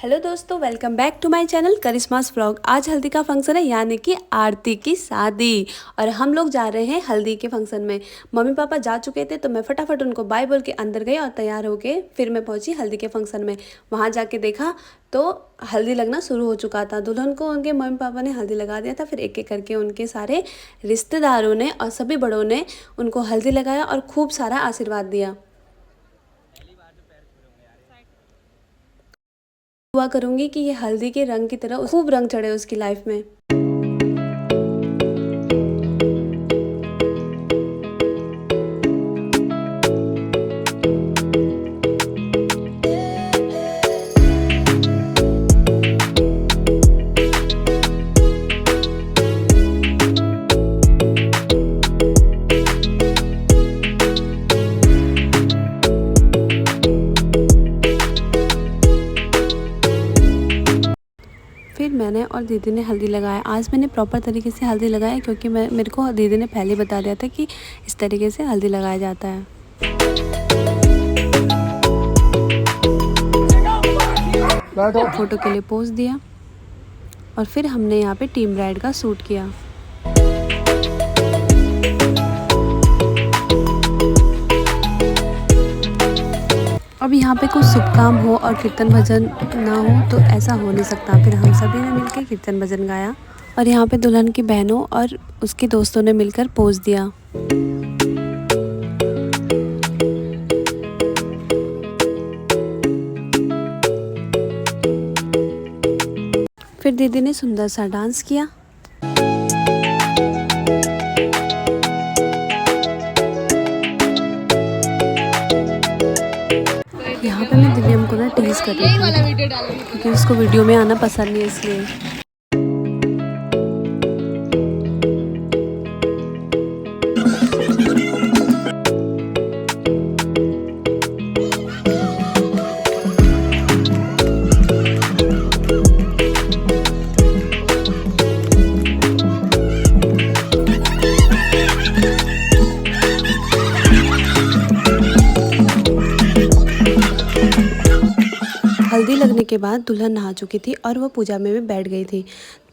Hello दोस्तों, welcome back to my channel Karishma's vlog. आज हल्दी का फंक्शन है, यानी कि आरती की शादी, और हम लोग जा रहे हैं हल्दी के फंक्शन में। मम्मी पापा जा चुके थे तो मैं फटाफट उनको बाय बोल के अंदर गई और तैयार होके फिर मैं पहुंची हल्दी के फंक्शन में। वहां जाके देखा तो हल्दी लगना शुरू हो चुका था। दुल्हन को उनके मम्मी पापा ने हल्दी लगा दिया था। फिर एक एक करके उनके सारे रिश्तेदारों ने और सभी बड़ों ने उनको हल्दी लगाया और खूब सारा आशीर्वाद दिया। दुआ करूंगी कि ये हल्दी के रंग की तरह खूब रंग चढ़े उसकी लाइफ में। फिर मैंने और दीदी ने हल्दी लगाया। आज मैंने प्रॉपर तरीके से हल्दी लगाया क्योंकि मेरे को दीदी ने पहले बता दिया था कि इस तरीके से हल्दी लगाया जाता है। फोटो के लिए पोज दिया और फिर हमने यहाँ पे टीम ब्राइड का शूट किया। अब यहाँ पे कुछ शुभ काम हो और कीर्तन भजन ना हो तो ऐसा हो नहीं सकता। फिर हम सभी ने मिलकर कीर्तन भजन गाया और यहाँ पे दुल्हन की बहनों और उसके दोस्तों ने मिलकर पोज दिया। फिर दीदी ने सुंदर सा डांस किया। यहाँ पे मैं दिव्यम को ना टीज कर रही थी क्योंकि उसको वीडियो में आना पसंद नहीं है, इसलिए। हल्दी लगने के बाद दुल्हन नहा चुकी थी और वो पूजा में भी बैठ गई थी।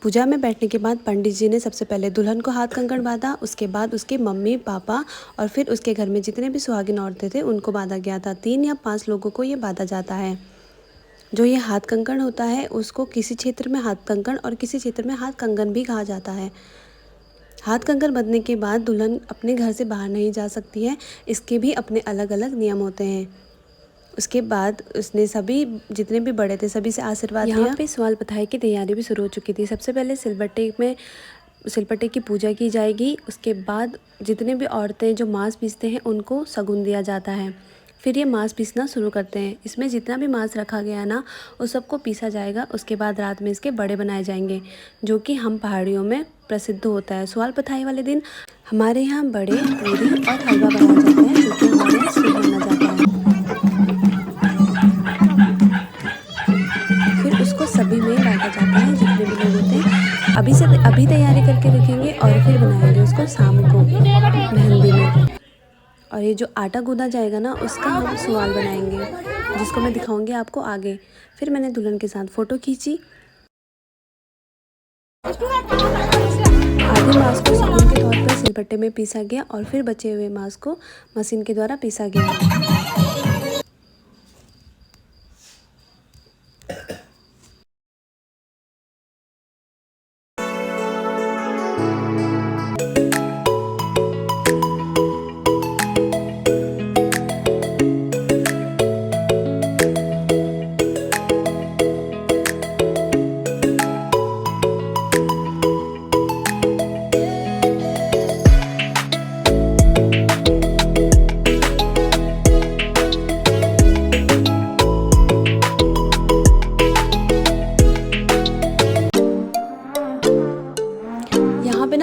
पूजा में बैठने के बाद पंडित जी ने सबसे पहले दुल्हन को हाथ कंकण बांधा, उसके बाद उसके मम्मी पापा और फिर उसके घर में जितने भी सुहागिन औरतें थे उनको बांधा गया था। 3 या 5 लोगों को ये बांधा जाता है। जो ये हाथ कंकण होता है उसको किसी क्षेत्र में हाथ कंकण और किसी क्षेत्र में हाथ कंगन भी कहा जाता है। हाथ कंकण बंधने के बाद दुल्हन अपने घर से बाहर नहीं जा सकती है। इसके भी अपने अलग अलग नियम होते हैं। उसके बाद उसने सभी जितने भी बड़े थे सभी से आशीर्वाद लिया। यहाँ पे सवाल पताई की तैयारी भी शुरू हो चुकी थी। सबसे पहले सिलबट्टे की पूजा की जाएगी। उसके बाद जितने भी औरतें जो मांस पीसते हैं उनको शगुन दिया जाता है। फिर ये मांस पीसना शुरू करते हैं। इसमें जितना भी मांस रखा गया ना उस सबको पीसा जाएगा। उसके बाद रात में इसके बड़े बनाए जाएंगे, जो कि हम पहाड़ियों में प्रसिद्ध होता है। सवाल पताई वाले दिन हमारे यहाँ बड़े, पूरी और हलवा बनाया जाता है, जो कि हमारे यहाँ शुभ माना जाता है। फिर उसको सभी में बांटा जाता है, जितने भी लोग होते हैं। अभी तैयारी करके रखेंगे और फिर बनाएंगे उसको शाम को मेहंदी में। और ये जो आटा गूंदा जाएगा ना उसका हम सुवाल बनाएंगे, जिसको मैं दिखाऊंगी आपको आगे। फिर मैंने दुल्हन के साथ फ़ोटो खींची। आधे मांस को साबुन के तौर पर सिलबट्टे में पीसा गया और फिर बचे हुए मांस को मशीन के द्वारा पीसा गया।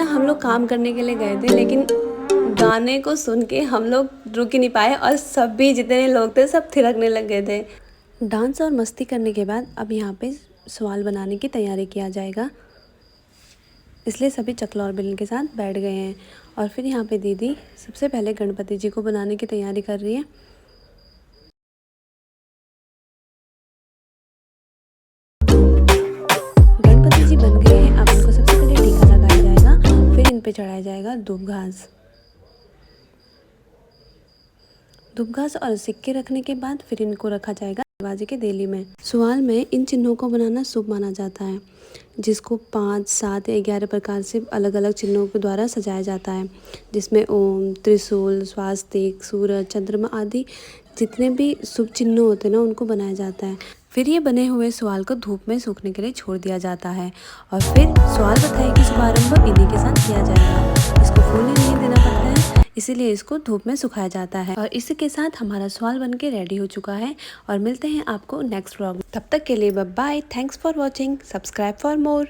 हम लोग काम करने के लिए गए थे, लेकिन गाने को सुन के हम लोग रुक ही नहीं पाए और सभी जितने लोग थे सब थिरकने लग गए थे। डांस और मस्ती करने के बाद अब यहाँ पे सवाल बनाने की तैयारी किया जाएगा, इसलिए सभी चकला और बेलन के साथ बैठ गए हैं। और फिर यहाँ पे दीदी सबसे पहले गणपति जी को बनाने की तैयारी कर रही है। पे चढ़ाया जाएगा दूब घास। दूब घास और सिक्के रखने के बाद फिर इनको रखा जाएगा दरवाजे के देली में। सवाल में इन चिन्हों को बनाना शुभ माना जाता है, जिसको 5, 7 या 11 प्रकार से अलग अलग चिन्हों के द्वारा सजाया जाता है, जिसमें ओम, त्रिशूल, स्वास्तिक, सूरज, चंद्रमा आदि जितने भी शुभ चिन्ह होते हैं ना उनको बनाया जाता है। फिर ये बने हुए सवाल को धूप में सूखने के लिए छोड़ दिया जाता है और फिर सवाल बधाई की शुभारंभ इन्हीं के साथ किया जाएगा। इसको फूलने नहीं देना पड़ता है, इसीलिए इसको धूप में सुखाया जाता है। और इसी के साथ हमारा सवाल बन के रेडी हो चुका है और मिलते हैं आपको नेक्स्ट व्लॉग में। तब तक के लिए bye bye. Thanks for watching. Subscribe for more.